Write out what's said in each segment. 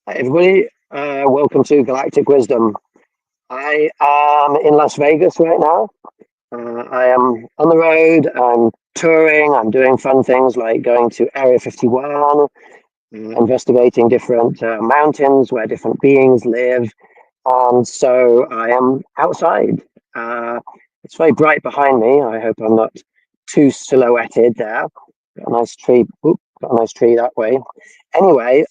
Hi everybody, welcome to Galactic Wisdom. I am in Las Vegas right now. I am on the road, I'm touring, I'm doing fun things like going to Area 51, investigating different mountains where different beings live. And so I am outside. Uh, it's very bright behind me. I hope I'm not too silhouetted there. Got a nice tree. Got a nice tree that way. Anyway,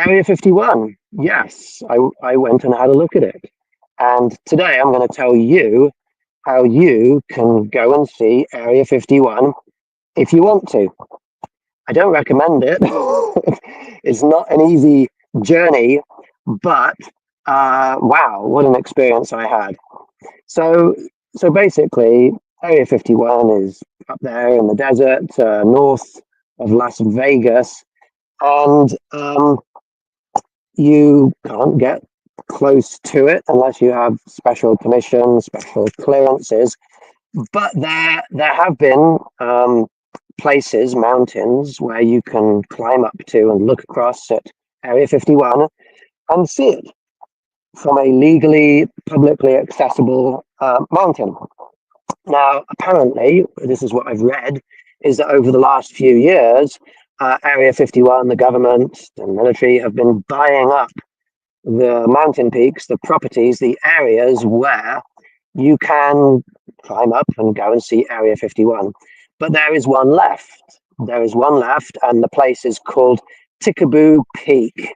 Area 51. Yes, I went and had a look at it. And today I'm going to tell you how you can go and see Area 51 if you want to. I don't recommend it. It's not an easy journey, but wow, what an experience I had. So, so basically, Area 51 is up there in the desert, north of Las Vegas, and you can't get close to it unless you have special permissions, special clearances. But there have been places, mountains, where you can climb up to and look across at Area 51 and see it from a legally, publicly accessible mountain. Now, apparently, this is what I've read, is that over the last few years, Area 51, the government, the military have been buying up the mountain peaks, the properties, the areas where you can climb up and go and see Area 51. But there is one left. There is one left, and the place is called Tickaboo Peak.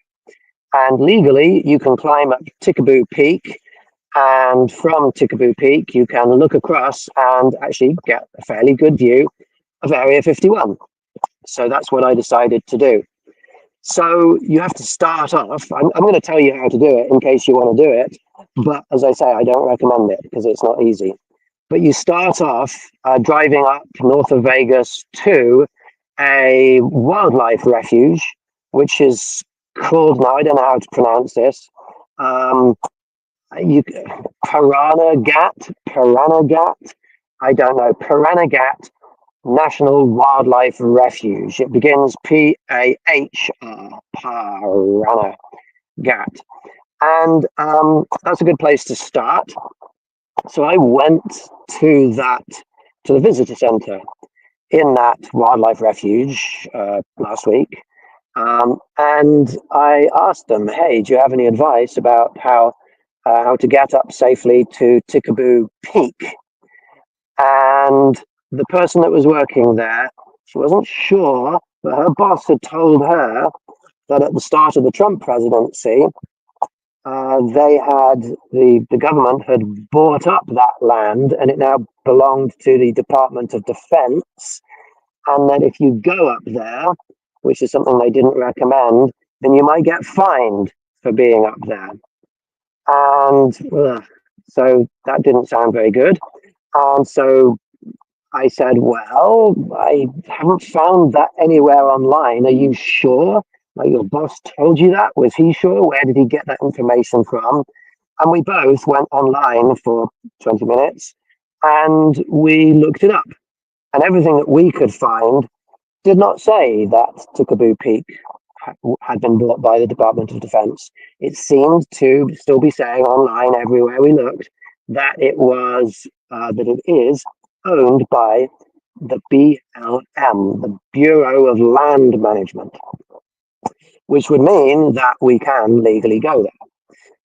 And legally, you can climb up Tickaboo Peak, and from Tickaboo Peak, you can look across and actually get a fairly good view of Area 51. So that's what I decided to do. So you have to start off. I'm going to tell you how to do it in case you want to do it. But as I say, I don't recommend it because it's not easy. But you start off driving up north of Vegas to a wildlife refuge, which is called, now I don't know how to pronounce this, you Piranagat, I don't know, Piranagat National Wildlife Refuge. It begins P-A-H-R, Piranagat. And that's a good place to start. So I went to the visitor center in that wildlife refuge last week. And I asked them, hey, do you have any advice about how to get up safely to Tickaboo Peak? And the person that was working there, she wasn't sure, but her boss had told her that at the start of the Trump presidency, the government had bought up that land and it now belonged to the Department of Defense. And that if you go up there, which is something they didn't recommend, then you might get fined for being up there. And so that didn't sound very good. And so I said, well, I haven't found that anywhere online. Are you sure? Like your boss told you that? Was he sure? Where did he get that information from? And we both went online for 20 minutes and we looked it up. And everything that we could find did not say that Tickaboo Peak had been bought by the Department of Defense. It seemed to still be saying online everywhere we looked that it was, that it is owned by the BLM, the Bureau of Land Management, which would mean that we can legally go there.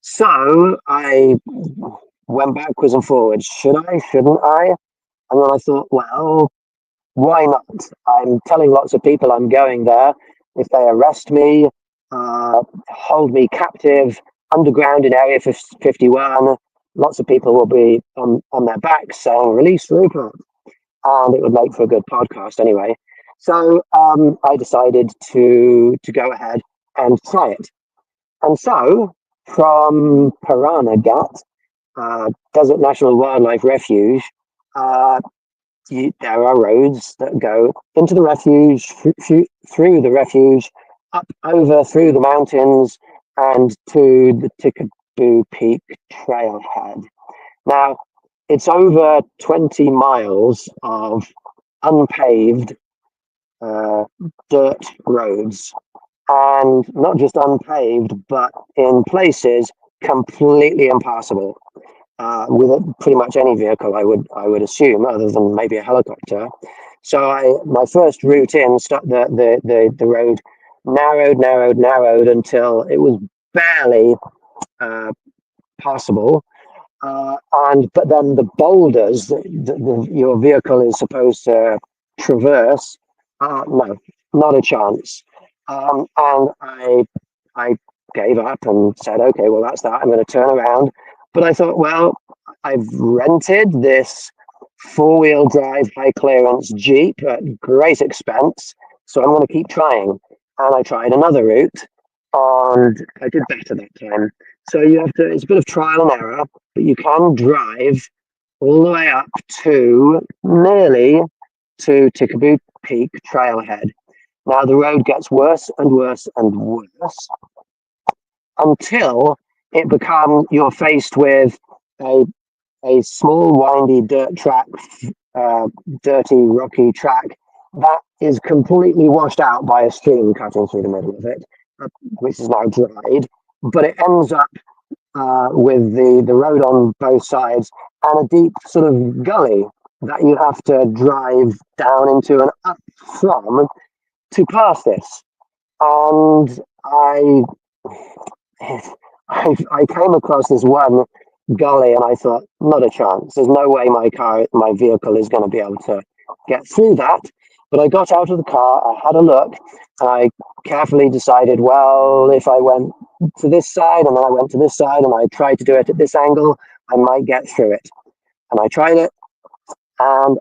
So I went backwards and forwards. Should I? Shouldn't I? And then I thought, well, why not? I'm telling lots of people I'm going there. If they arrest me, hold me captive underground in Area 51, lots of people will be on their backs saying, release Rupert. And it would make for a good podcast anyway. So I decided to go ahead and try it. And so from Piranagat, Desert National Wildlife Refuge, there are roads that go into the refuge, through the refuge, up over through the mountains, and to the Tickaboo Peak trailhead. Now, it's over 20 miles of unpaved dirt roads, and not just unpaved, but in places completely impassable. With pretty much any vehicle, I would assume, other than maybe a helicopter. So my first route in, the road narrowed until it was barely uh, passable. And but then the boulders that your vehicle is supposed to traverse, no, not a chance. And I gave up and said, okay, well that's that. I'm going to turn around. But I thought, well, I've rented this four-wheel drive high clearance Jeep at great expense, so I'm going to keep trying. And I tried another route, and I did better that time. So you have to, it's a bit of trial and error, but you can drive all the way up to nearly to Tickaboo Peak trailhead. Now the road gets worse and worse and worse until it becomes, you're faced with a a small windy dirt track, dirty rocky track that is completely washed out by a stream cutting through the middle of it, which is now dried. But it ends up with the road on both sides and a deep sort of gully that you have to drive down into and up from to pass this. And I came across this one gully and I thought, not a chance. There's no way my vehicle is going to be able to get through that. But I got out of the car, I had a look, and I carefully decided, well, if I went to this side and then I went to this side and I tried to do it at this angle, I might get through it. And I tried it, and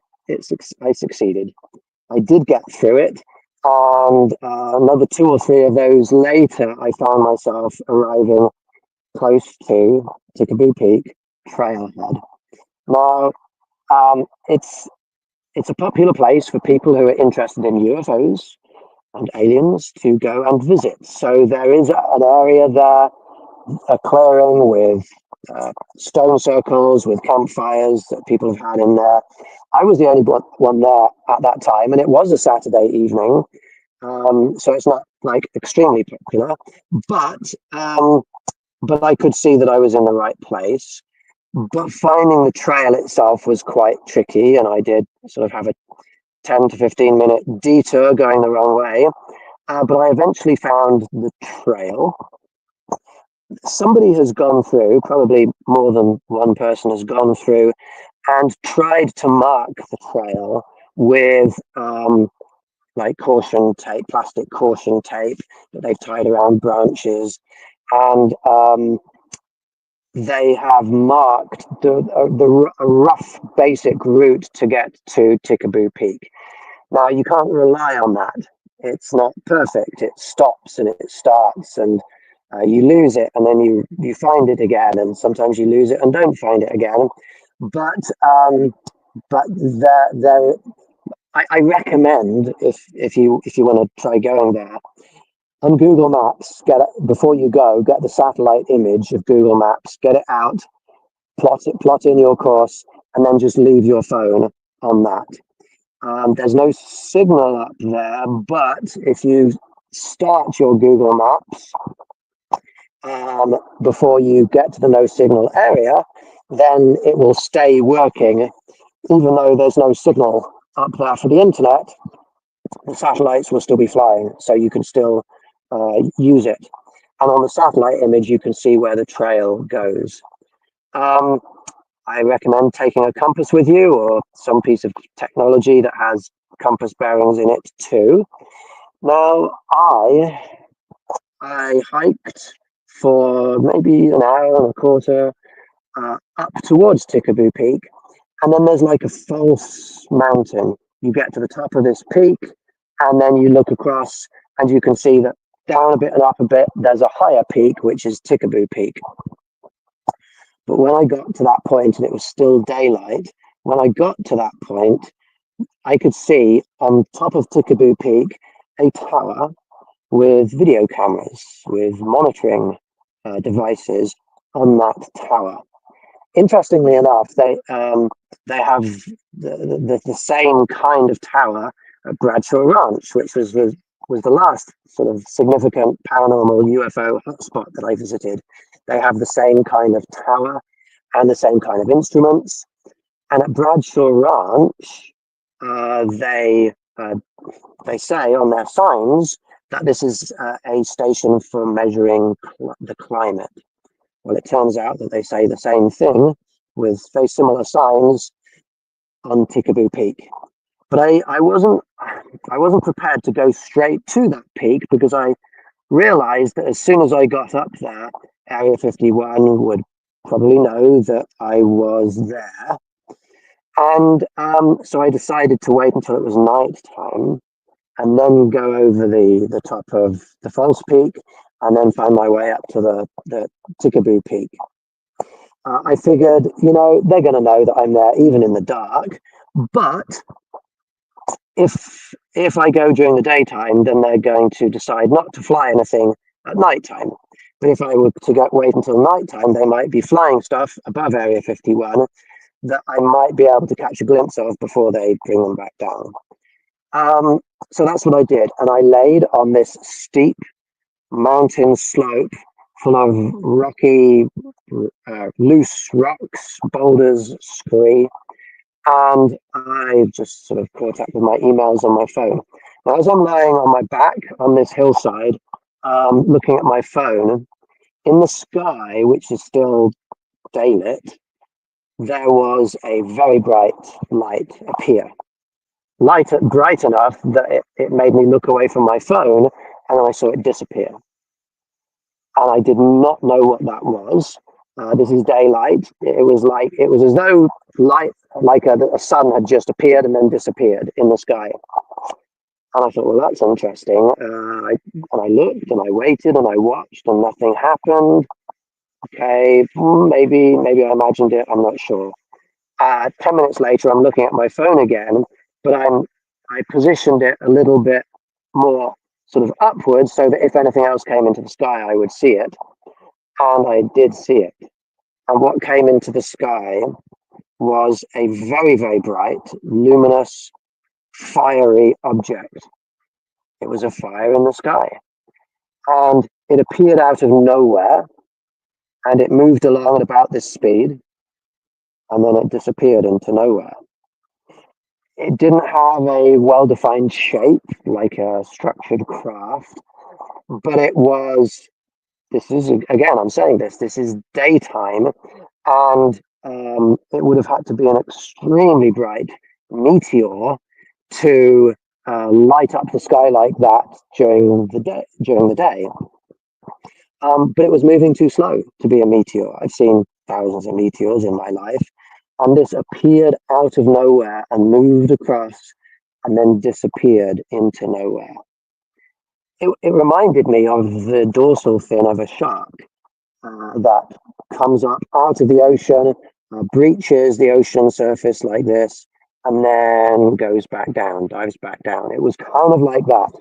I succeeded. I did get through it, and another two or three of those later, I found myself arriving close to Tickaboo Peak trailhead. Now, it's a popular place for people who are interested in UFOs and aliens to go and visit. So there is an area there, a clearing with stone circles with campfires that people have had in there. I was the only one there at that time, and it was a Saturday evening, so it's not like extremely popular, but but I could see that I was in the right place. But finding the trail itself was quite tricky, and I did sort of have a 10 to 15-minute detour going the wrong way. But I eventually found the trail. Somebody has gone through, probably more than one person has gone through and tried to mark the trail with like caution tape, plastic caution tape that they've tied around branches. And they have marked a rough basic route to get to Tickaboo Peak. Now, you can't rely on that. It's not perfect. It stops and it starts, and you lose it, and then you find it again, and sometimes you lose it and don't find it again. But I recommend if you want to try going there on Google Maps, before you go, get the satellite image of Google Maps, get it out, plot in your course, and then just leave your phone on that. There's no signal up there, but if you start your Google Maps before you get to the no signal area, then it will stay working, even though there's no signal up there for the internet. The satellites will still be flying, so you can still use it. And on the satellite image, you can see where the trail goes. I recommend taking a compass with you, or some piece of technology that has compass bearings in it too. Now, I hiked for maybe an hour and a quarter up towards Tickaboo Peak, and then there's like a false mountain. You get to the top of this peak, and then you look across, and you can see that down a bit and up a bit, there's a higher peak, which is Tickaboo Peak. But when I got to that point and it was still daylight, when I got to that point, I could see on top of Tickaboo Peak a tower with video cameras, with monitoring devices on that tower. Interestingly enough, they have the same kind of tower at Bradshaw Ranch, which was was the last sort of significant paranormal UFO hotspot that I visited. They have the same kind of tower and the same kind of instruments. And at Bradshaw Ranch, they say on their signs that this is a station for measuring the climate. Well, it turns out that they say the same thing with very similar signs on Tikaboo Peak. But I wasn't prepared to go straight to that peak, because I realized that as soon as I got up there, Area 51 would probably know that I was there. And so I decided to wait until it was night time and then go over the top of the false peak and then find my way up to the Tikaboo Peak. I figured, they're going to know that I'm there even in the dark. But if I go during the daytime, then they're going to decide not to fly anything at nighttime. But if I were to wait until nighttime, they might be flying stuff above Area 51 that I might be able to catch a glimpse of before they bring them back down. So that's what I did. And I laid on this steep mountain slope full of rocky, loose rocks, boulders, scree. And I just sort of caught up with my emails on my phone. Now, as I'm lying on my back on this hillside, looking at my phone, in the sky, which is still daylit, there was a very bright light appear. Bright enough that it made me look away from my phone, and I saw it disappear. And I did not know what that was. This is daylight. It was as though light, like a sun had just appeared and then disappeared in the sky. And I thought, well, that's interesting. And I looked and I waited and I watched and nothing happened. Okay, maybe I imagined it. I'm not sure. 10 minutes later, I'm looking at my phone again, but I positioned it a little bit more sort of upwards so that if anything else came into the sky, I would see it. And I did see it. And what came into the sky was a very, very bright, luminous, fiery object. It was a fire in the sky. And it appeared out of nowhere, and it moved along at about this speed, and then it disappeared into nowhere. It didn't have a well-defined shape like a structured craft, but it was, I'm saying this is daytime, and it would have had to be an extremely bright meteor to light up the sky like that during the day. But it was moving too slow to be a meteor. I've seen thousands of meteors in my life, and this appeared out of nowhere and moved across and then disappeared into nowhere. It reminded me of the dorsal fin of a shark that comes up out of the ocean, breaches the ocean surface like this, and then goes back down, dives back down. It was kind of like that.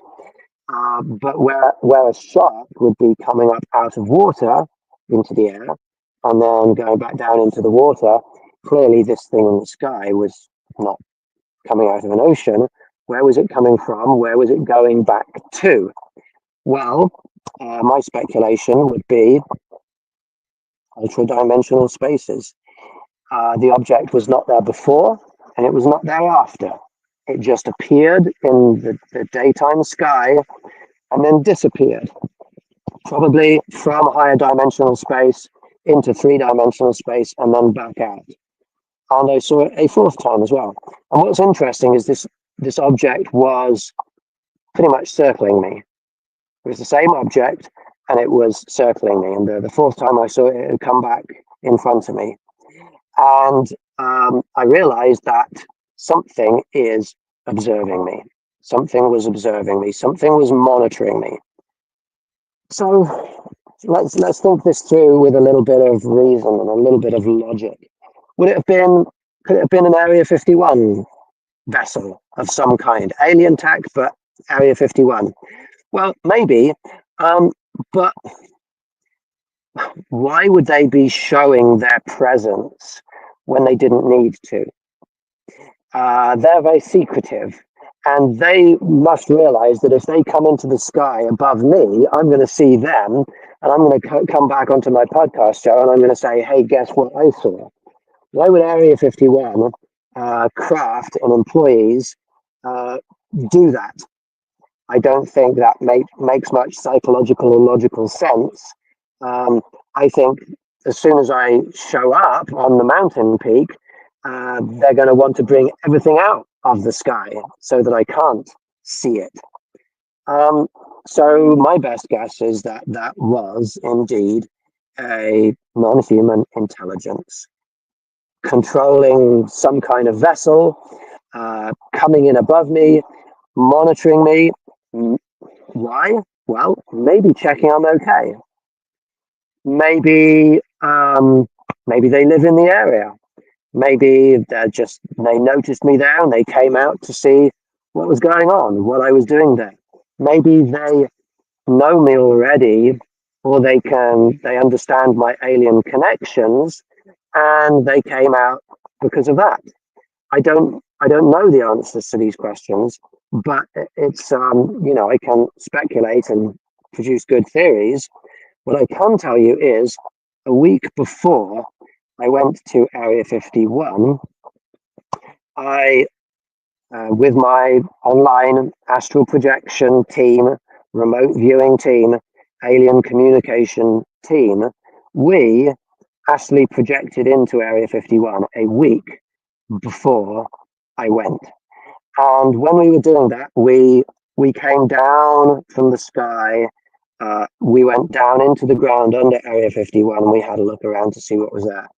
But where a shark would be coming up out of water into the air and then going back down into the water, clearly this thing in the sky was not coming out of an ocean. Where was it coming from? Where was it going back to? Well, my speculation would be ultra-dimensional spaces. The object was not there before, and it was not there after. It just appeared in the daytime sky and then disappeared, probably from higher dimensional space into three-dimensional space and then back out. And I saw it a fourth time as well. And what's interesting is this object was pretty much circling me. It was the same object, and it was circling me. And the fourth time I saw it, it had come back in front of me. And I realized that something is observing me. Something was observing me. Something was monitoring me. So let's think this through with a little bit of reason and a little bit of logic. Could it have been an Area 51 vessel of some kind? Alien tech, but Area 51. Well, maybe, but why would they be showing their presence when they didn't need to? They're very secretive, And they must realize that if they come into the sky above me, I'm going to see them, and I'm going to come back onto my podcast show and I'm going to say, hey, guess what I saw? Why would Area 51 craft and employees do that? I don't think that makes much psychological or logical sense. I think as soon as I show up on the mountain peak, they're going to want to bring everything out of the sky so that I can't see it. So my best guess is that that was indeed a non-human intelligence controlling some kind of vessel, coming in above me, monitoring me. Why? Well, maybe checking I'm okay. Maybe maybe they live in the area. Maybe they noticed me there and they came out to see what was going on, what I was doing there. Maybe they know me already, or they understand my alien connections and they came out because of that. I don't know the answers to these questions, but it's I can speculate and produce good theories. What I can tell you is a week before I went to Area 51, I with my online astral projection team, remote viewing team, alien communication team, we actually projected into Area 51 a week before I went. And when we were doing that, we came down from the sky. We went down into the ground under Area 51 and we had a look around to see what was there.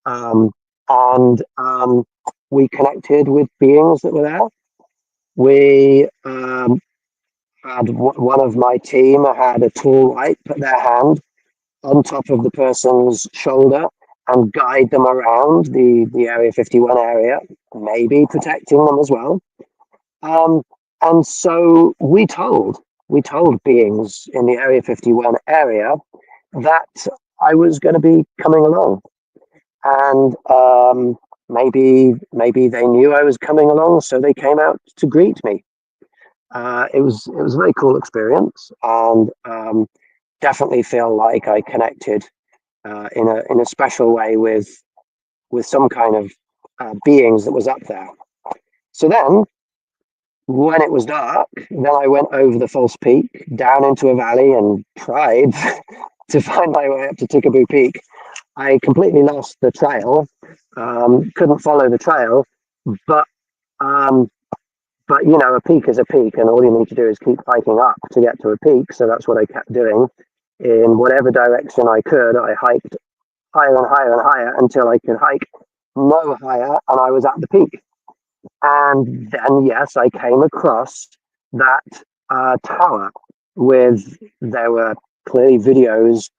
And we connected with beings that were there. We had one of my team had a tall white put their hand on top of the person's shoulder and guide them around the Area 51 area, maybe protecting them as well. And so we told beings in the Area 51 area that I was going to be coming along, and maybe they knew I was coming along, so they came out to greet me. It was a very cool experience, and definitely feel like I connected in a special way with some kind of beings that was up there. So then, when it was dark, then I went over the false peak, down into a valley, and tried to find my way up to Tikaboo Peak. I completely lost the trail, couldn't follow the trail, but a peak is a peak, and all you need to do is keep hiking up to get to a peak. So that's what I kept doing. In whatever direction I could, I hiked higher and higher and higher until I could hike no higher, and I was at the peak. And then, yes, I came across that tower there were clearly videos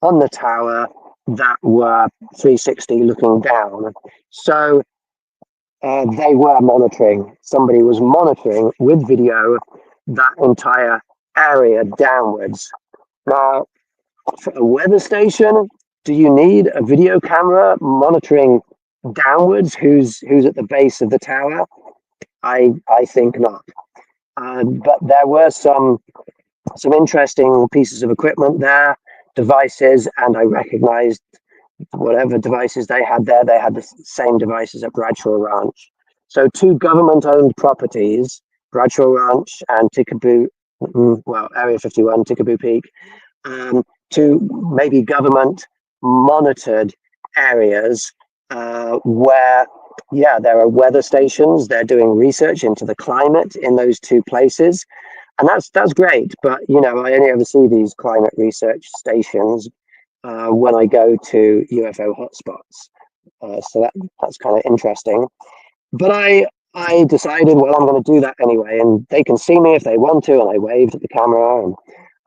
on the tower that were 360 looking down. So they were monitoring, somebody was monitoring with video that entire area downwards. Now, for a weather station, do you need a video camera monitoring downwards who's at the base of the tower? I think not. But there were some interesting pieces of equipment there, devices, and I recognized whatever devices they had there, they had the same devices at Bradshaw Ranch. So two government-owned properties, Bradshaw Ranch and Tikaboo, Area 51, Tikaboo Peak, two maybe government-monitored areas where, there are weather stations. They're doing research into the climate in those two places. And that's great. But, I only ever see these climate research stations when I go to UFO hotspots. So that's kind of interesting. But I decided, well, I'm going to do that anyway. And they can see me if they want to. And I waved at the camera.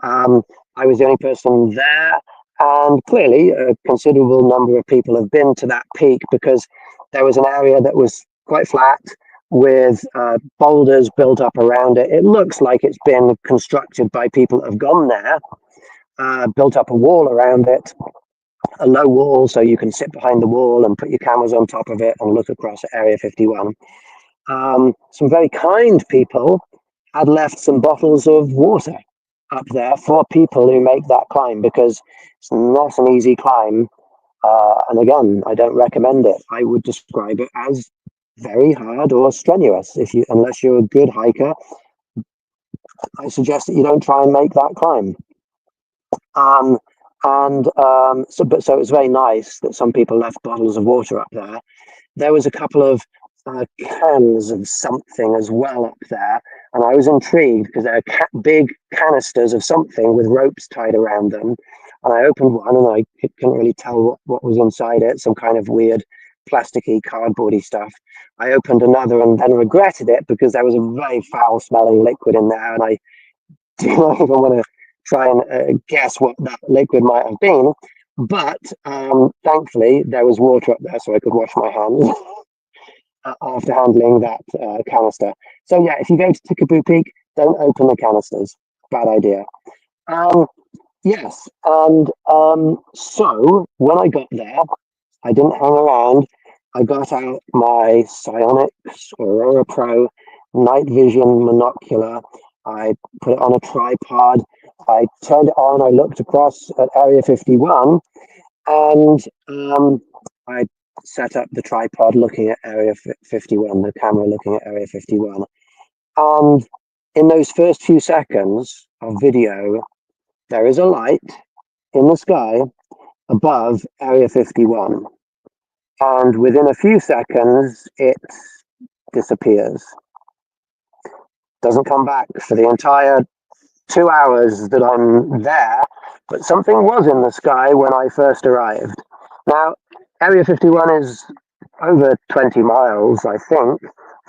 And I was the only person there. And clearly, a considerable number of people have been to that peak because there was an area that was quite flat with boulders built up around it. It looks like it's been constructed by people that have gone there, built up a wall around it, a low wall so you can sit behind the wall and put your cameras on top of it and look across at Area 51. some very kind people had left some bottles of water up there for people who make that climb, because it's not an easy climb. And again, I don't recommend it. I would describe it as very hard or strenuous. Unless you're a good hiker, I suggest that you don't try and make that climb. So it was very nice that some people left bottles of water up there. There was a couple of cans of something as well up there, and I was intrigued because there are big canisters of something with ropes tied around them. And I opened one, and I couldn't really tell what was inside it, some kind of weird plasticky, cardboardy stuff. I opened another and then regretted it because there was a very foul smelling liquid in there, and I do not even want to try and guess what that liquid might have been. But thankfully, there was water up there so I could wash my hands after handling that canister. So yeah, if you go to Tikaboo Peak, don't open the canisters. Bad idea. Yes, and so when I got there, I didn't hang around. I got out my Psionics Aurora Pro night vision monocular. I put it on a tripod. I turned it on. I looked across at Area 51, and I set up the tripod looking at Area 51, the camera looking at Area 51. And in those first few seconds of video, there is a light in the sky above Area 51. And within a few seconds, it disappears. Doesn't come back for the entire 2 hours that I'm there, but something was in the sky when I first arrived. Now, Area 51 is over 20 miles, I think,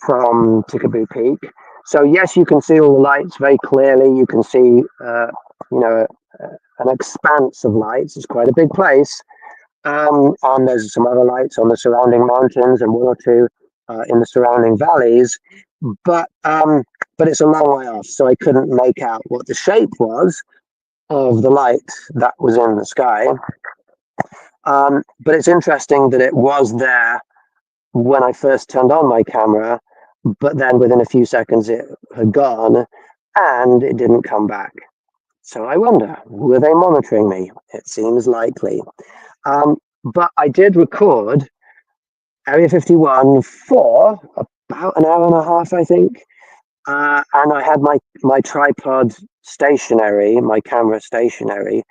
from Tikaboo Peak. So yes, you can see all the lights very clearly. You can see, an expanse of lights. It's quite a big place. And there's some other lights on the surrounding mountains and one or two in the surrounding valleys. But it's a long way off, so I couldn't make out what the shape was of the light that was in the sky. But it's interesting that it was there when I first turned on my camera, but then within a few seconds it had gone and it didn't come back. So I wonder, were they monitoring me? It seems likely. But I did record Area 51 for about an hour and a half, I think. And I had my tripod stationary, my camera stationary,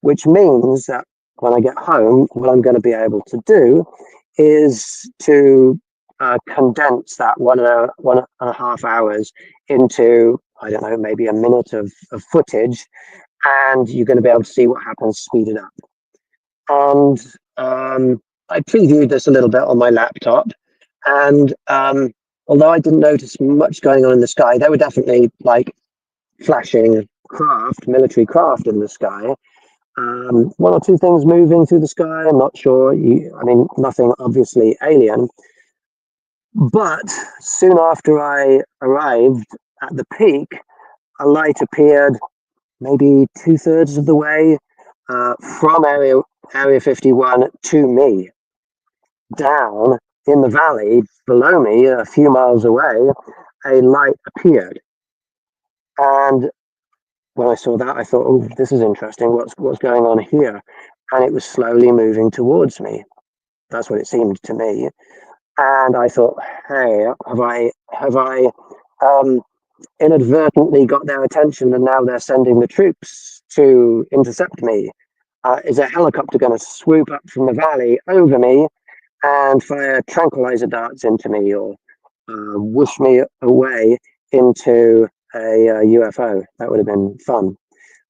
which means that when I get home, what I'm going to be able to do is to condense that 1.5 hours into, I don't know, maybe a minute of footage, and you're going to be able to see what happens speeded up. And I previewed this a little bit on my laptop, and although I didn't notice much going on in the sky, there were definitely like flashing military craft in the sky. One or two things moving through the sky. I'm not sure. Nothing obviously alien. But soon after I arrived at the peak, a light appeared maybe 2/3 of the way from Area 51 to me. Down in the valley below me, a few miles away, a light appeared. And when I saw that, I thought, oh, this is interesting. What's going on here? And it was slowly moving towards me. That's what it seemed to me. And I thought, hey, have I inadvertently got their attention, and now they're sending the troops to intercept me? Is a helicopter going to swoop up from the valley over me and fire tranquilizer darts into me, or whoosh me away into a UFO? That would have been fun.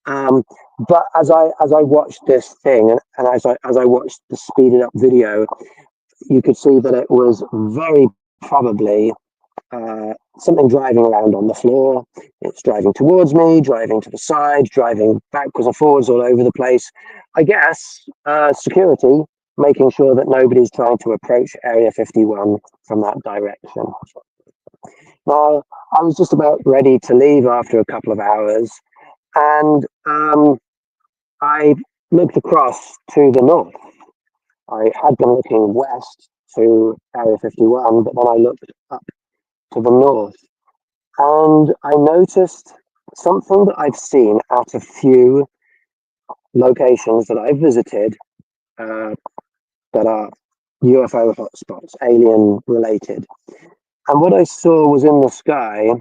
But as I watched this thing, and as I watched the speeded up video, you could see that it was very probably something driving around on the floor. It's driving towards me, driving to the side, driving backwards and forwards all over the place. I guess security, making sure that nobody's trying to approach Area 51 from that direction. Now, I was just about ready to leave after a couple of hours, and I looked across to the north. I had been looking west to Area 51, but then I looked up to the north. And I noticed something that I've seen at a few locations that I've visited uh, that are UFO hotspots, alien related. And what I saw was in the sky,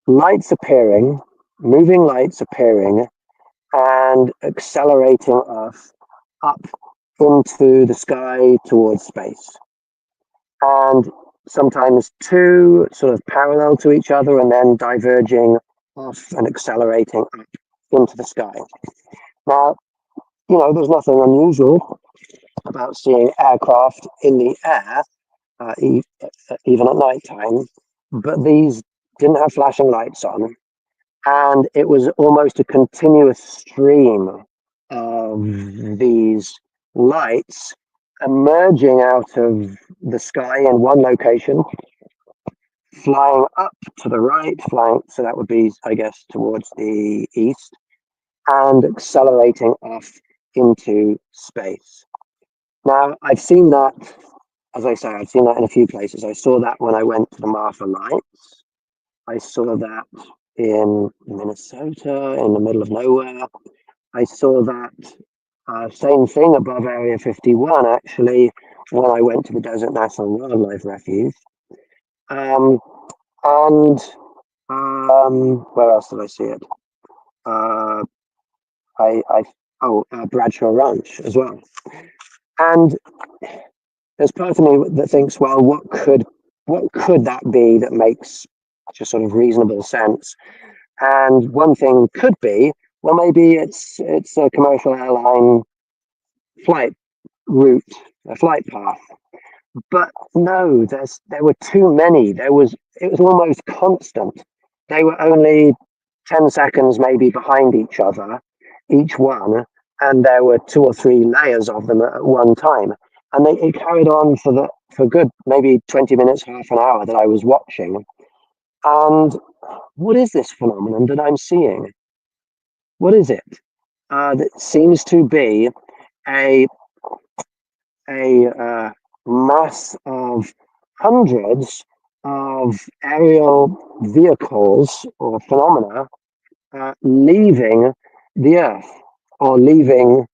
lights appearing, moving lights appearing, and accelerating off up into the sky towards space. And sometimes two sort of parallel to each other and then diverging off and accelerating up into the sky. Now, there's nothing unusual about seeing aircraft in the air, even at night time, but these didn't have flashing lights on, and it was almost a continuous stream of these lights emerging out of the sky in one location, flying up to the right, flying, so that would be, I guess, towards the east, and accelerating off into space. Now, I've seen that, as I say, I've seen that in a few places. I saw that when I went to the Martha Lights. I saw that in Minnesota, in the middle of nowhere. I saw that same thing above Area 51, actually, when I went to the Desert National Wildlife Refuge. And where else did I see it? Bradshaw Ranch as well. And there's part of me that thinks, well, what could that be that makes just sort of reasonable sense? And one thing could be, well, maybe it's a commercial airline flight route, a flight path. But no, there were too many. It was almost constant. They were only 10 seconds maybe behind each other, each one, and there were 2 or 3 layers of them at one time. And it carried on for good maybe 20 minutes, half an hour that I was watching. And what is this phenomenon that I'm seeing? What is it? That seems to be a mass of hundreds of aerial vehicles or phenomena leaving the Earth, or leaving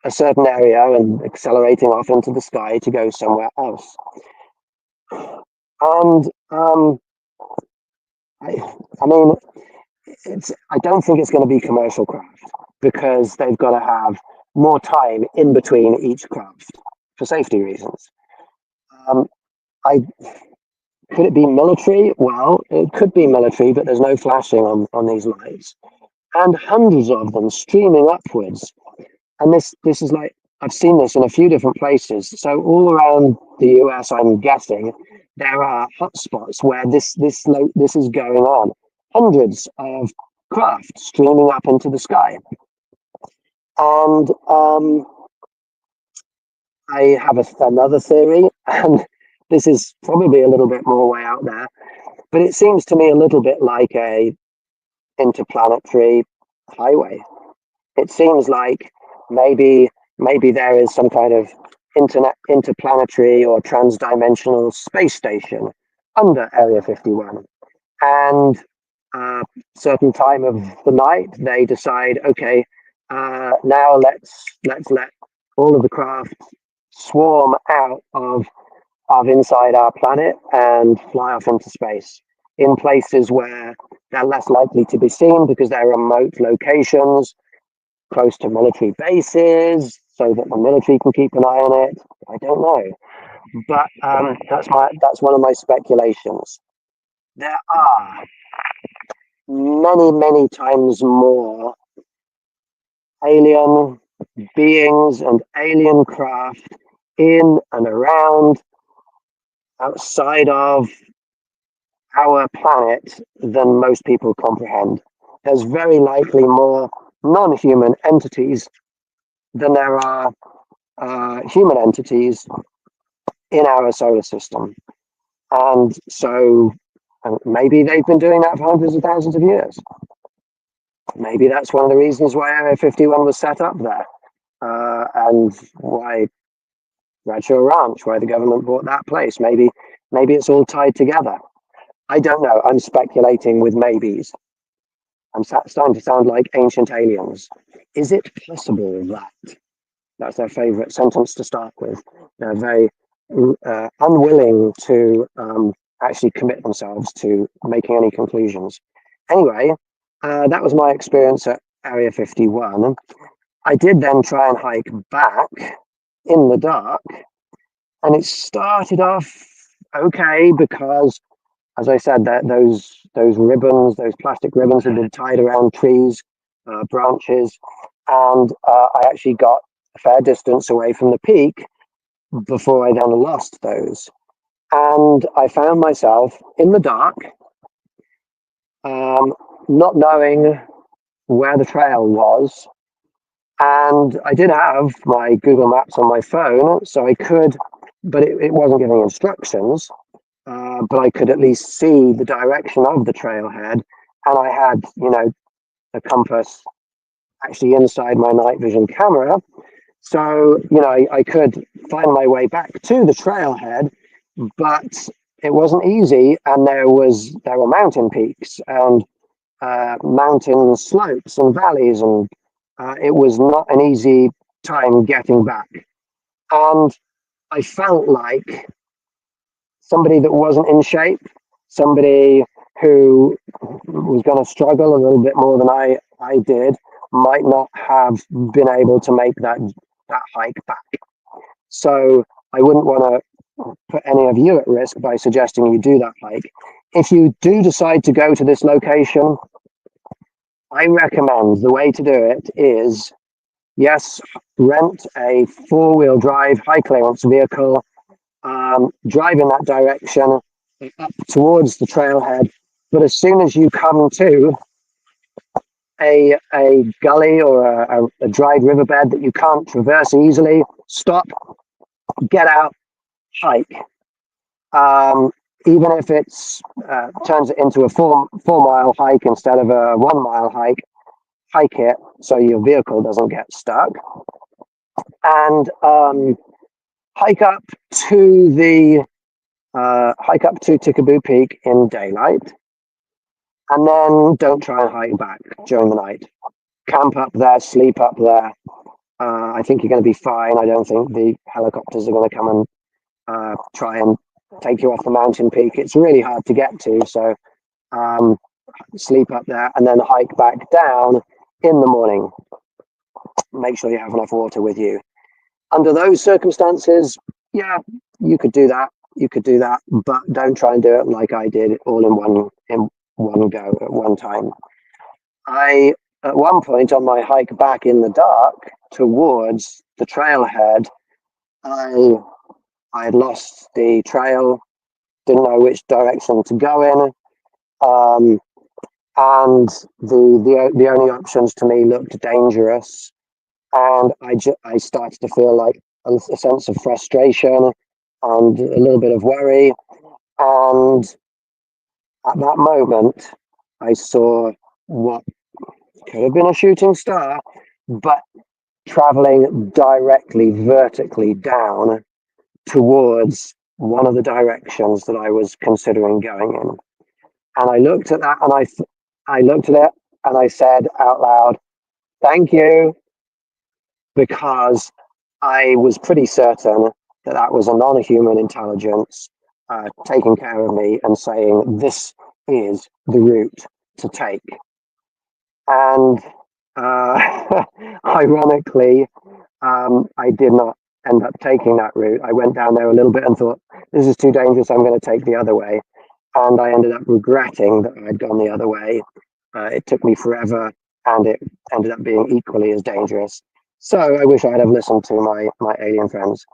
a certain area and accelerating off into the sky to go somewhere else. And I mean, I don't think it's going to be commercial craft, because they've got to have more time in between each craft for safety reasons. Could it be military? Well, it could be military, but there's no flashing on these lights, and hundreds of them streaming upwards. And this is like, I've seen this in a few different places. So all around the US, I'm guessing there are hotspots where this is going on. Hundreds of craft streaming up into the sky. And I have another theory, and this is probably a little bit more way out there, but it seems to me a little bit like a interplanetary highway. It seems like maybe there is some kind of interplanetary or transdimensional space station under Area 51, and certain time of the night they decide, okay, now let's let all of the craft swarm out of inside our planet and fly off into space in places where they're less likely to be seen, because they're remote locations close to military bases, so that the military can keep an eye on it. I don't know, but that's one of my speculations. There are many times more alien beings and alien craft in and around outside of our planet than most people comprehend. There's very likely more non-human entities than there are human entities in our solar system. And so maybe they've been doing that for hundreds of thousands of years. Maybe that's one of the reasons why Area 51 was set up there, and why Bradshaw Ranch, where the government bought that place. Maybe it's all tied together. I don't know. I'm speculating with maybes. I'm starting to sound like ancient aliens. Is it possible that? That's their favourite sentence to start with. They're very unwilling to actually commit themselves to making any conclusions. Anyway, that was my experience at Area 51. I did then try and hike back in the dark, and it started off okay because, as I said, that those ribbons, those plastic ribbons, had been tied around trees, branches, and I actually got a fair distance away from the peak before I then lost those. And I found myself in the dark, not knowing where the trail was. And I did have my Google Maps on my phone, so I could, but it wasn't giving instructions. But I could at least see the direction of the trailhead, and I had, a compass actually inside my night vision camera. So, I could find my way back to the trailhead, but it wasn't easy. And there were mountain peaks and mountain slopes and valleys, and it was not an easy time getting back. And I felt like somebody that wasn't in shape, somebody who was going to struggle a little bit more than I did, might not have been able to make that hike back. So I wouldn't want to put any of you at risk by suggesting you do that hike. If you do decide to go to this location, I recommend the way to do it is, yes, rent a 4-wheel drive high clearance vehicle, drive in that direction up towards the trailhead. But as soon as you come to a gully or a dried riverbed that you can't traverse easily, stop, get out, hike. Even if it's turns it into a 4-mile hike instead of a 1-mile hike, hike it so your vehicle doesn't get stuck, and hike up to Tickaboo Peak in daylight, and then don't try and hike back during the night. Camp up there, sleep up there. I think you're going to be fine. I don't think the helicopters are going to come and try and take you off the mountain peak. It's really hard to get to, so sleep up there and then hike back down in the morning. Make sure you have enough water with you. Under those circumstances, yeah, you could do that, but don't try and do it like I did, all in one go at one time. At one point on my hike back in the dark towards the trailhead, I had lost the trail, didn't know which direction to go in, and the only options to me looked dangerous, and I started to feel like a sense of frustration and a little bit of worry. And at that moment, I saw what could have been a shooting star, but traveling directly vertically down towards one of the directions that I was considering going in. And I looked at that, and I looked at it, and I said out loud, "Thank you," because I was pretty certain that that was a non-human intelligence taking care of me and saying, "This is the route to take." And ironically, I did not end up taking that route. I went down there a little bit and thought, "This is too dangerous, I'm going to take the other way." And I ended up regretting that I'd gone the other way. It took me forever, and it ended up being equally as dangerous. So I wish I'd have listened to my alien friends.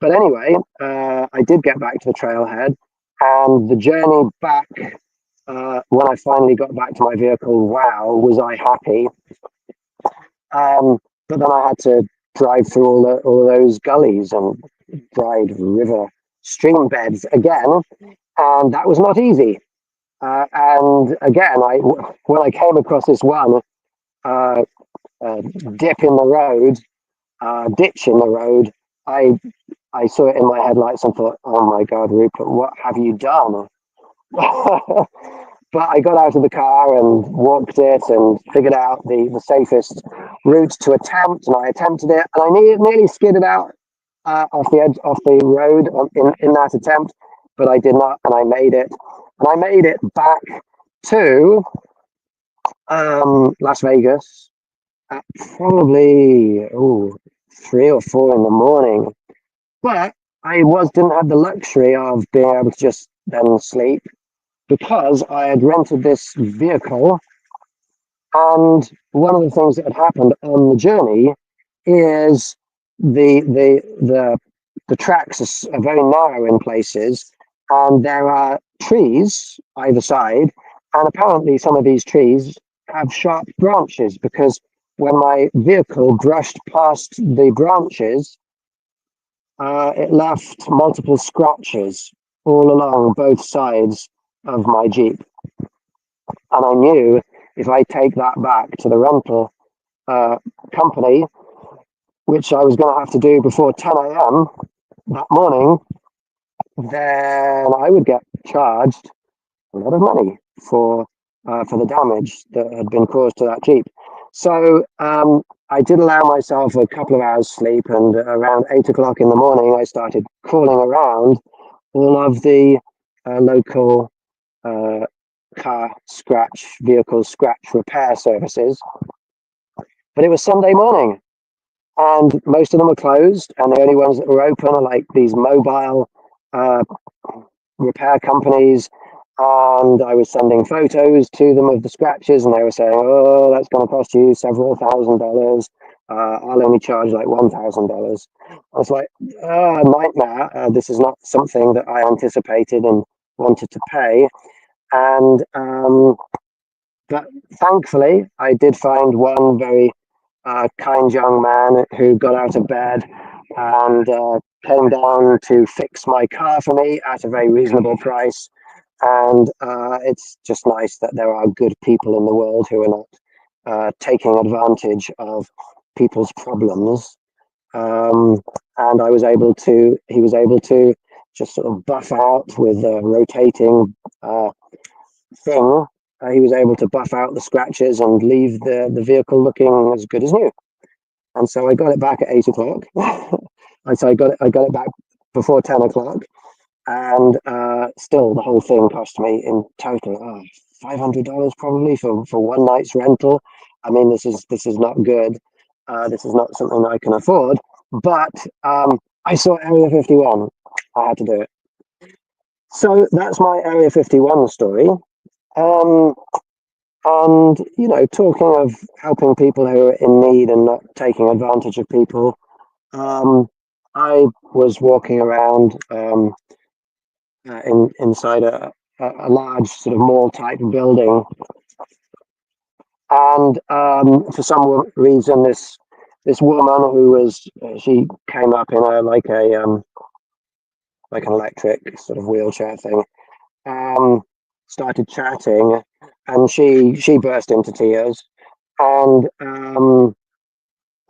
But anyway, I did get back to the trailhead, and the journey back, when I finally got back to my vehicle, wow, was I happy. But then I had to drive through all those gullies and dried river stream beds again, and that was not easy. And again, when I came across this one dip in the road, ditch in the road, I I saw it in my headlights and thought, oh my God, Rupert, what have you done? But I got out of the car and walked it and figured out the safest route to attempt, and I attempted it, and I nearly skidded out off the edge off the road in that attempt, but I did not, and I made it, and I made it back to Las Vegas at probably 3 or 4 in the morning. But I didn't have the luxury of being able to just then sleep because I had rented this vehicle. And one of the things that had happened on the journey is the tracks are very narrow in places, and there are trees either side, and apparently some of these trees have sharp branches because when my vehicle brushed past the branches, it left multiple scratches all along both sides of my Jeep. And I knew if I take that back to the rental uh, company, which I was going to have to do before 10 a.m. that morning, then I would get charged a lot of money for the damage that had been caused to that Jeep. So I did allow myself a couple of hours sleep, and around 8 o'clock in the morning, I started calling around all of the local uh, vehicle scratch repair services. But it was Sunday morning, and most of them were closed, and the only ones that were open are like these mobile uh, repair companies. And I was sending photos to them of the scratches, and they were saying, "Oh, that's going to cost you several $1,000s. I'll only charge like $1,000." I was like, "Nightmare! This is not something that I anticipated and wanted to pay." And but thankfully, I did find one very kind young man who got out of bed and came down to fix my car for me at a very reasonable price. And it's just nice that there are good people in the world who are not taking advantage of people's problems. And he was able to just sort of buff out with a rotating thing. He was able to buff out the scratches and leave the vehicle looking as good as new. And so I got it back at 8 o'clock. And so I got it back before 10 o'clock, and still the whole thing cost me in total $500 probably for one night's rental. I mean, this is not good. This is not something I can afford. But I saw Area 51. I had to do it. So that's my Area 51 story. Um, and talking of helping people who are in need and not taking advantage of people, I was walking around inside a large sort of mall type building, and for some reason this woman who was she came up in a like an electric sort of wheelchair thing, started chatting, and she burst into tears, and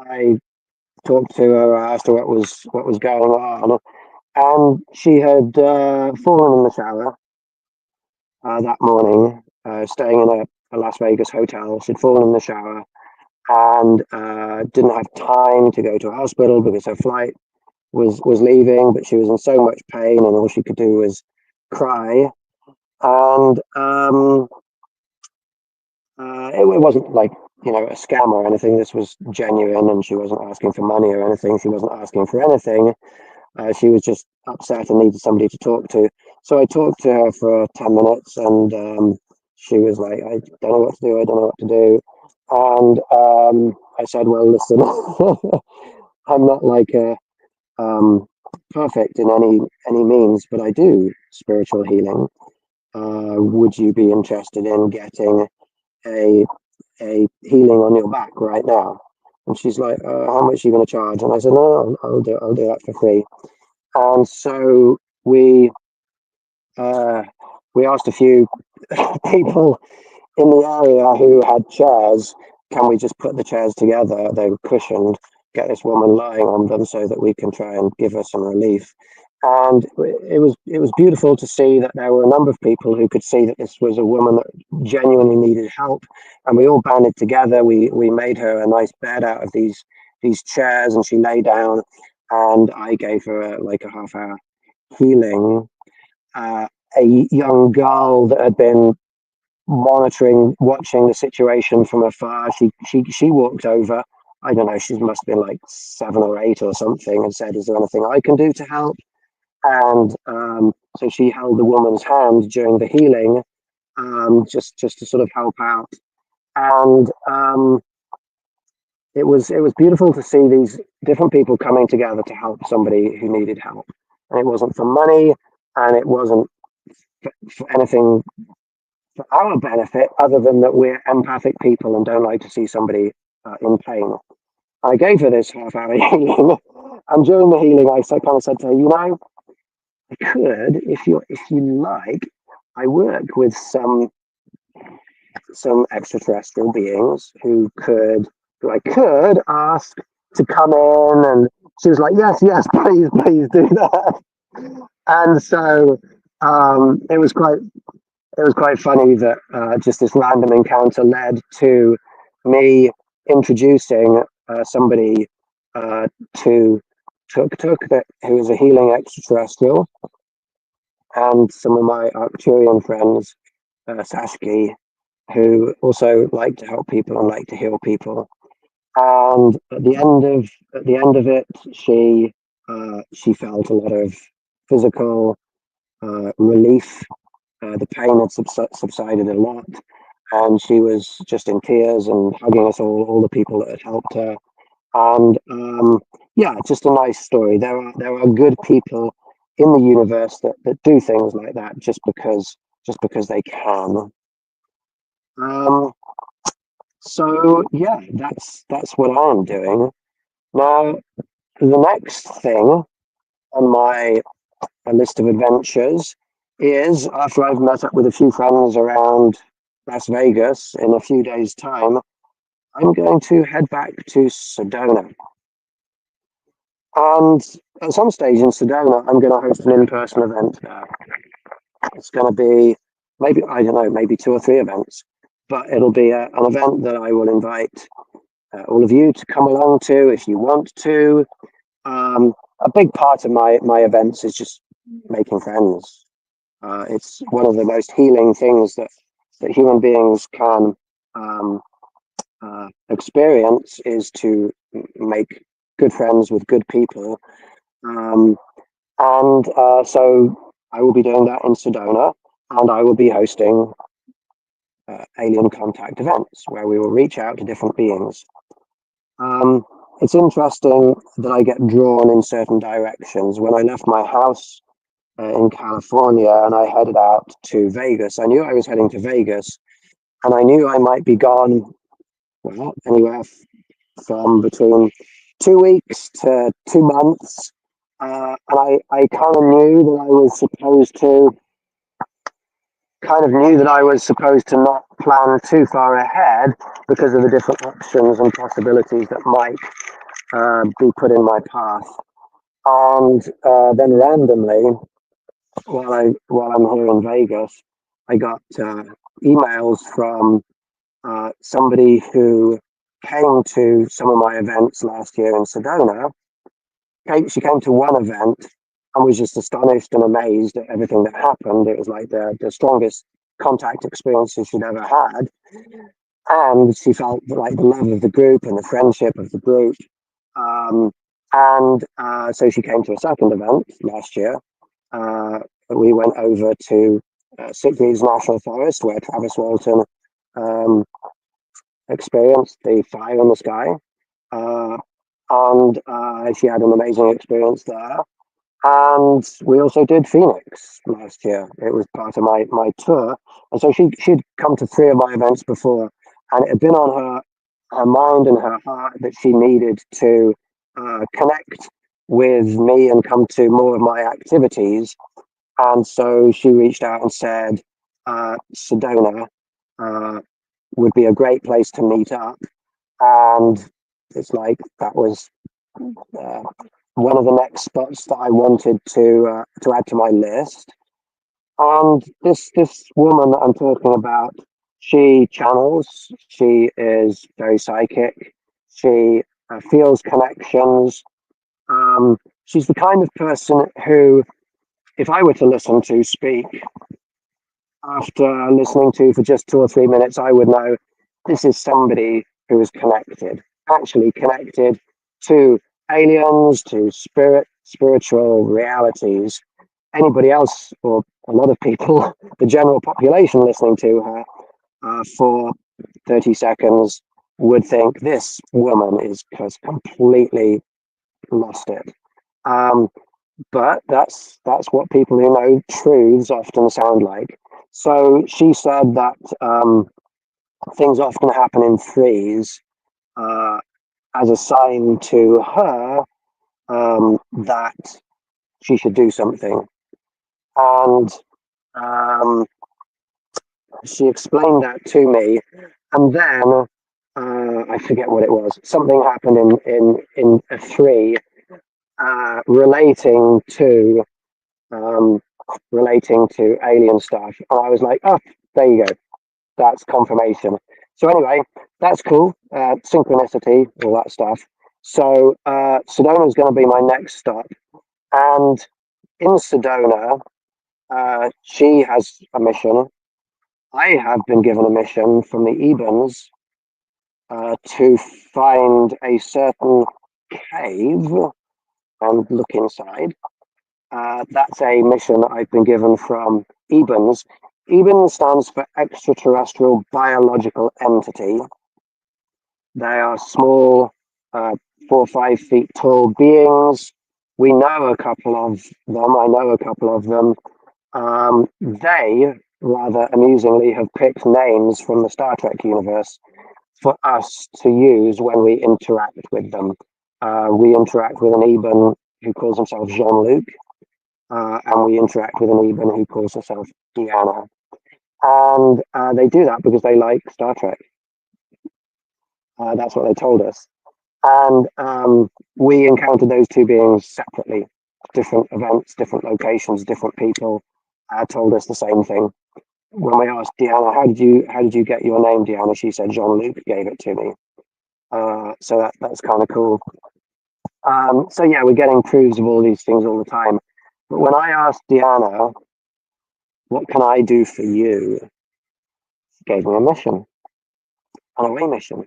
I talked to her. I asked her what was going on, and she had fallen in the shower that morning, staying in a Las Vegas hotel. She'd fallen in the shower and didn't have time to go to a hospital because her flight was leaving, but she was in so much pain, and all she could do was cry. And it wasn't like a scam or anything. This was genuine, and she wasn't asking for money or anything. She wasn't asking for anything. She was just upset and needed somebody to talk to. So I talked to her for 10 minutes, and she was like, "I don't know what to do. I don't know what to do." And I said, "Well, listen, I'm not like perfect in any means, but I do spiritual healing. Would you be interested in getting a healing on your back right now?" And she's like, "How much are you going to charge?" And I said, "No, I'll do that for free." And so uh, we asked a few people in the area who had chairs, can we just put the chairs together? They were cushioned, get this woman lying on them so that we can try and give her some relief. And it was beautiful to see that there were a number of people who could see that this was a woman that genuinely needed help, and we all banded together. We made her a nice bed out of these chairs, and she lay down, and I gave her like a half-hour healing. A young girl that had been watching the situation from afar, she walked over. I don't know, she must have been like 7 or 8 or something, and said, "Is there anything I can do to help?" And so she held the woman's hand during the healing, just to sort of help out. And it was beautiful to see these different people coming together to help somebody who needed help. And it wasn't for money, and it wasn't for anything for our benefit, other than that we're empathic people and don't like to see somebody in pain. I gave her this half-hour healing, and during the healing, I kind of said to her, I could, if you like, I work with some extraterrestrial beings who I could ask to come in. And she was like, yes, please do that. And so it was quite funny that just this random encounter led to me introducing somebody to Tuk, who is a healing extraterrestrial, and some of my Arcturian friends, Sashki, who also like to help people and like to heal people. And at the end of it, she felt a lot of physical relief. The pain had subsided a lot, and she was just in tears and hugging us all the people that had helped her. And yeah, just a nice story. There are good people in the universe that do things like that just because they can. So yeah, that's what I'm doing now. The next thing on my list of adventures is, after I've met up with a few friends around Las Vegas in a few days' time, I'm going to head back to Sedona. And at some stage in Sedona, I'm going to host an in-person event there. It's going to be maybe, I don't know, maybe 2 or 3 events, but it'll be an event that I will invite all of you to come along to if you want to. A big part of my events is just making friends. It's one of the most healing things that human beings can experience, is to make good friends with good people. And so I will be doing that in Sedona, and I will be hosting alien contact events where we will reach out to different beings. It's interesting that I get drawn in certain directions. When I left my house in California and I headed out to Vegas, I knew I was heading to Vegas, and I knew I might be gone, well, anywhere from between 2 weeks to 2 months. And I kind of knew that I was supposed to not plan too far ahead because of the different options and possibilities that might be put in my path. And then randomly, while I'm here in Vegas, I got emails from somebody who came to some of my events last year in Sedona. She came to one event and was just astonished and amazed at everything that happened. It was like the strongest contact experiences she'd ever had. And she felt like the love of the group and the friendship of the group. And so she came to a second event last year. We went over to Sickleys National Forest, where Travis Walton experienced the fire in the sky. And she had an amazing experience there. And we also did Phoenix last year. It was part of my tour. And so she'd come to 3 of my events before, and it had been on her mind and her heart that she needed to connect with me and come to more of my activities. And so she reached out and said Sedona would be a great place to meet up. And it's like that was uh, one of the next spots that I wanted to add to my list. And this woman that I'm talking about, she channels. She is very psychic. She feels connections. She's the kind of person who, if I were to listen to speak after listening to for just 2 or 3 minutes, I would know this is somebody who is connected, actually connected to aliens, to spiritual realities. Anybody else, or a lot of people, the general population listening to her for 30 seconds would think this woman has completely lost it. Um, but that's what people who know truths often sound like. So she said that things often happen in threes uh, as a sign to her that she should do something. And she explained that to me, and then I forget what it was. Something happened in a three relating to um, alien stuff, and I was like, oh, there you go, that's confirmation. So anyway, that's cool. Synchronicity, all that stuff. So Sedona is going to be my next stop, and in Sedona, she has a mission. I have been given a mission from the Ebens to find a certain cave and look inside. That's a mission that I've been given from Ebens. Ebens stands for Extraterrestrial Biological Entity. They are small, 4 or 5 feet tall beings. We know a couple of them. I know a couple of them. They, rather amusingly, have picked names from the Star Trek universe for us to use when we interact with them. We interact with an Eben who calls himself Jean-Luc, and we interact with an Eben who calls herself Deanna. And they do that because they like Star Trek. That's what they told us. And we encountered those two beings separately. Different events, different locations, different people told us the same thing. When we asked Deanna, how did you get your name, Deanna? She said Jean-Luc gave it to me. So that's kind of cool. So yeah, we're getting proofs of all these things all the time. But when I asked Deanna, what can I do for you? She gave me a mission, an away mission.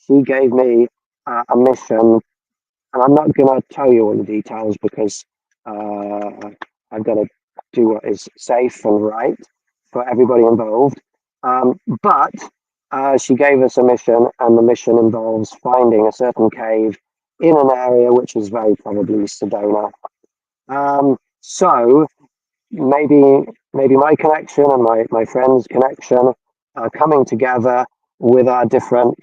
She gave me a mission, and I'm not going to tell you all the details because I've got to do what is safe and right for everybody involved. But she gave us a mission, and the mission involves finding a certain cave in an area which is very probably Sedona. So maybe my connection and my friend's connection are coming together with our different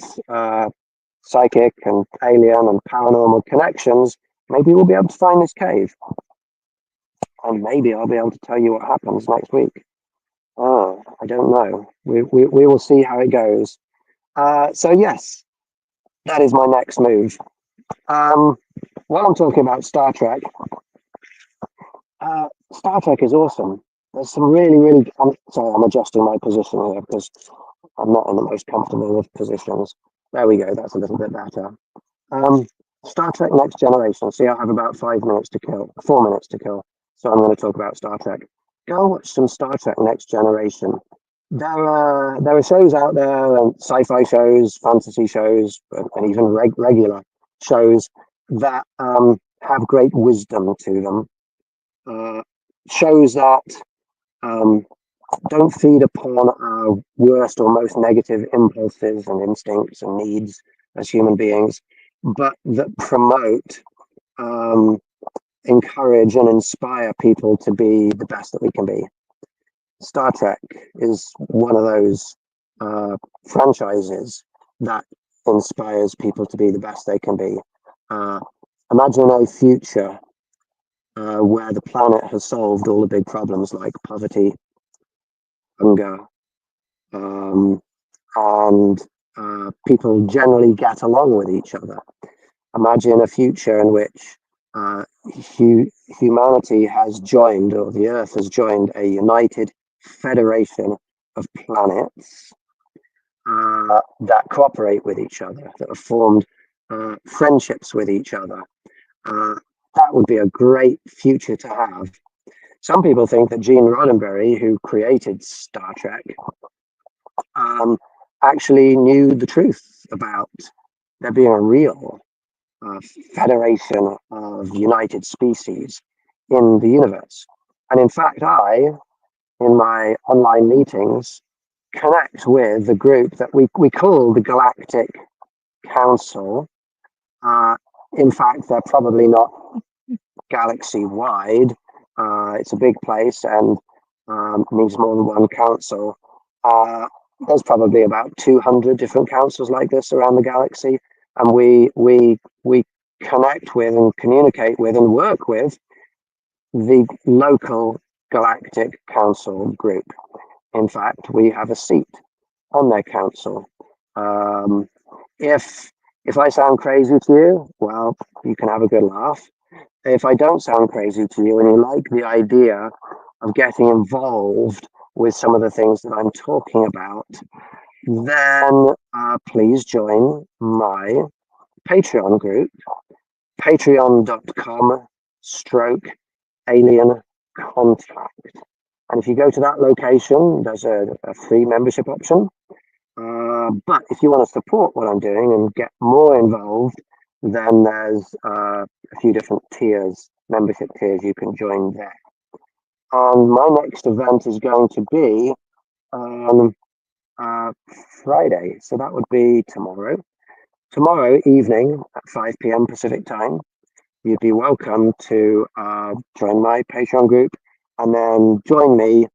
psychic and alien and paranormal connections. Maybe we'll be able to find this cave, and maybe I'll be able to tell you what happens next week. Oh, I don't know. We will see how it goes. So yes, that is my next move. While I'm talking about Star Trek is awesome. There's some really. Sorry, I'm adjusting my position here because I'm not in the most comfortable of positions. There we go. That's a little bit better. Um, Star Trek Next Generation. See, I have about 5 minutes to kill, 4 minutes to kill. So I'm going to talk about Star Trek. Go watch some Star Trek Next Generation. There are shows out there, and sci-fi shows, fantasy shows, and even regular shows that have great wisdom to them. Shows that don't feed upon our worst or most negative impulses and instincts and needs as human beings, but that promote, encourage, and inspire people to be the best that we can be. Star Trek is one of those franchises that inspires people to be the best they can be. Imagine a future where the planet has solved all the big problems like poverty, hunger, and people generally get along with each other. Imagine a future in which humanity has joined, or the Earth has joined, a united federation of planets that cooperate with each other, that have formed friendships with each other. That would be a great future to have. Some people think that Gene Roddenberry, who created Star Trek, actually knew the truth about there being a real federation of united species in the universe. And in fact, in my online meetings, connect with the group that we call the Galactic Council. In fact, they're probably not galaxy wide. It's a big place and needs more than one council. There's probably about 200 different councils like this around the galaxy, and we connect with and communicate with and work with the local Galactic Council group. In fact, we have a seat on their council. If I sound crazy to you, well, you can have a good laugh. If I don't sound crazy to you and you like the idea of getting involved with some of the things that I'm talking about, then please join my Patreon group, patreon.com/alien contact. And if you go to that location, there's a free membership option. But if you want to support what I'm doing and get more involved, then there's a few different tiers, membership tiers you can join there. And my next event is going to be on Friday, so that would be tomorrow. Tomorrow evening at 5 p.m. Pacific time, you'd be welcome to join my Patreon group and then join me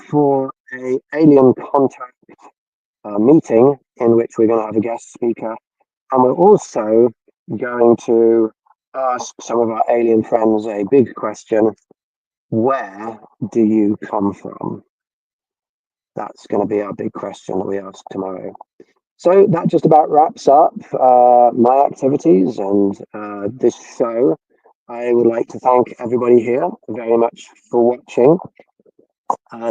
for a alien contact meeting in which we're going to have a guest speaker, and we're also going to ask some of our alien friends a big question: where do you come from? That's going to be our big question that we ask tomorrow. So that just about wraps up my activities and this show. I would like to thank everybody here very much for watching.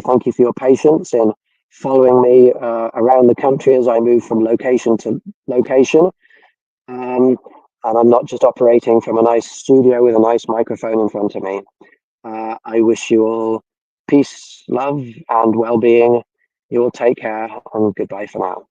Thank you for your patience in following me around the country as I move from location to location. And I'm not just operating from a nice studio with a nice microphone in front of me. I wish you all peace, love, and well-being. You all take care, and goodbye for now.